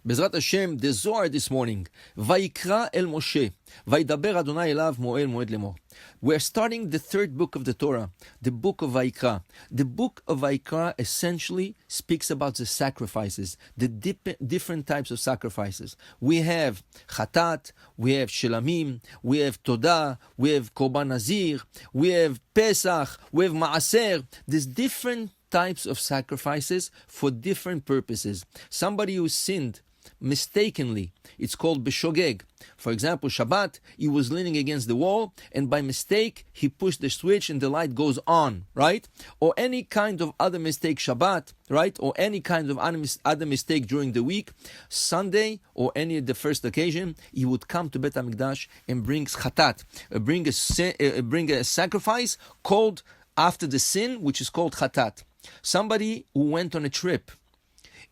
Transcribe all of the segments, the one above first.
Bezrat Hashem, the Zohar this morning. Vayikra el Moshe. Vaydaber Adonai elav moel moed lemor. We're starting the third book of the Torah, the book of Vayikra. The book of Vayikra essentially speaks about the sacrifices, the different types of sacrifices. We have Chatat, we have Shelamim, we have Todah, we have Korban Nazir, we have Pesach, we have Maaser. There's different types of sacrifices for different purposes. Somebody who sinned mistakenly, it's called b'shogeg. For example, Shabbat, he was leaning against the wall and by mistake he pushed the switch and the light goes on, right? Or any kind of other mistake Shabbat, right? Or any kind of other mistake during the week, Sunday or any of the first occasion, he would come to Bet HaMikdash and bring chatat, bring a sacrifice called after the sin, which is called chatat. Somebody who went on a trip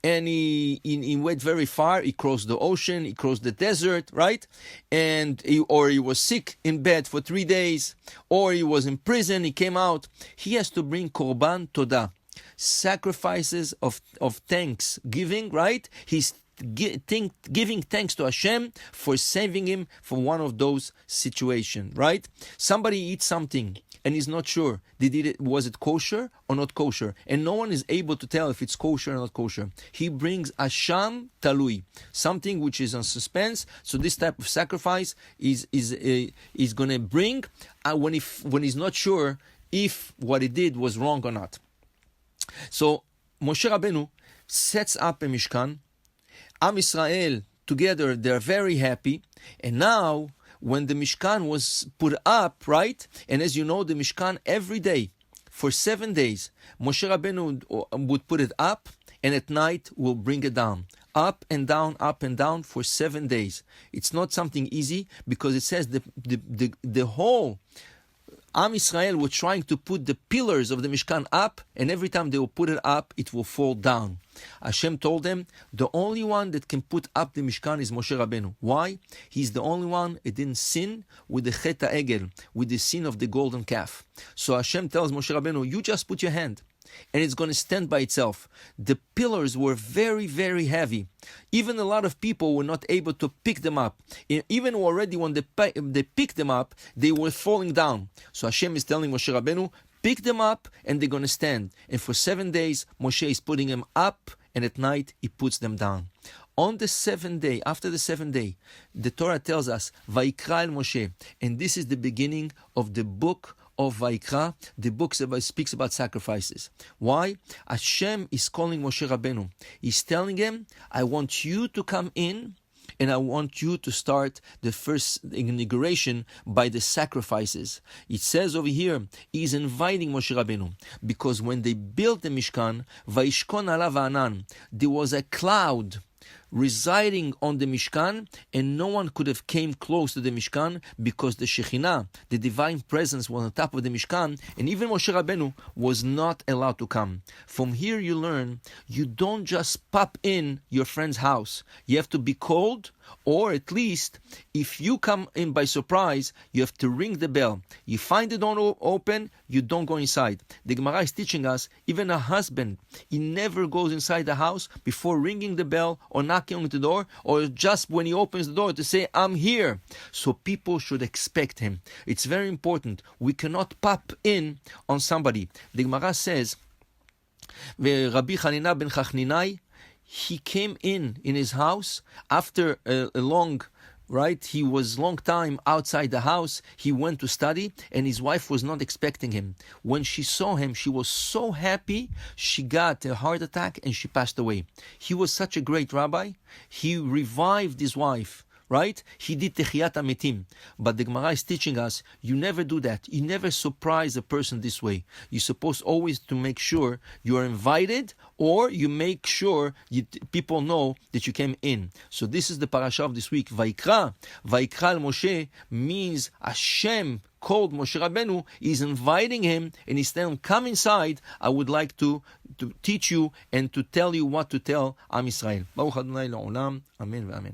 and he went very far, he crossed the ocean, he crossed the desert, right? And or he was sick in bed for 3 days, or he was in prison, he came out. He has to bring korban todah, sacrifices of thanksgiving, right? He's giving thanks to Hashem for saving him from one of those situations, right? Somebody eats something and he's not sure, was it kosher or not kosher? And no one is able to tell if it's kosher or not kosher. He brings asham talui, something which is on suspense. So this type of sacrifice is going to bring when he's not sure if what he did was wrong or not. So Moshe Rabbeinu sets up a Mishkan. Am Israel together, they're very happy. And now, when the Mishkan was put up, right? And as you know, the Mishkan every day, for 7 days, Moshe Rabbeinu would put it up, and at night will bring it down. Up and down for 7 days. It's not something easy, because it says the whole Am Israel were trying to put the pillars of the Mishkan up, and every time they will put it up, it will fall down. Hashem told them, the only one that can put up the Mishkan is Moshe Rabbeinu. Why? He's the only one that didn't sin with the Chet HaEgel, with the sin of the golden calf. So Hashem tells Moshe Rabbeinu, you just put your hand, and it's going to stand by itself. The pillars were very, very heavy. Even a lot of people were not able to pick them up. Even already when they picked them up, they were falling down. So Hashem is telling Moshe Rabbeinu, pick them up and they're going to stand. And for 7 days, Moshe is putting them up, and at night he puts them down. On the 7th day, after the 7th day, the Torah tells us, Vayikra el Moshe. And this is the beginning of the book of Vayikra, the book speaks about sacrifices. Why? Hashem is calling Moshe Rabbeinu. He's telling him, I want you to come in, and I want you to start the first inauguration by the sacrifices. It says over here, he's inviting Moshe Rabbeinu, because when they built the Mishkan, Vayishkon alav ha'anan, there was a cloud residing on the Mishkan, and no one could have came close to the Mishkan, because the Shekhinah, the divine presence, was on top of the Mishkan, and even Moshe Rabbeinu was not allowed to come. From here you learn, you don't just pop in your friend's house. You have to be called, or at least, if you come in by surprise, you have to ring the bell. You find the door open, you don't go inside. The Gemara is teaching us, even a husband, he never goes inside the house before ringing the bell or knocking on the door, or just when he opens the door to say, I'm here. So people should expect him. It's very important. We cannot pop in on somebody. The Gemara says, Rabbi Chanina ben Chachninai, he came in his house after a long, right? He was long time outside the house. He went to study, and his wife was not expecting him. When she saw him, she was so happy. She got a heart attack and she passed away. He was such a great rabbi. He revived his wife. Right? He did Techiyat HaMetim. But the Gemara is teaching us, you never do that. You never surprise a person this way. You're supposed always to make sure you are invited, or you make sure people know that you came in. So this is the parasha of this week. Vayikra el Moshe means Hashem called Moshe Rabbeinu, is inviting him, and he's telling him, come inside, I would like to teach you and to tell you what to tell Am Yisrael. Baruch Adonai Le'olam. Amen ve'amen.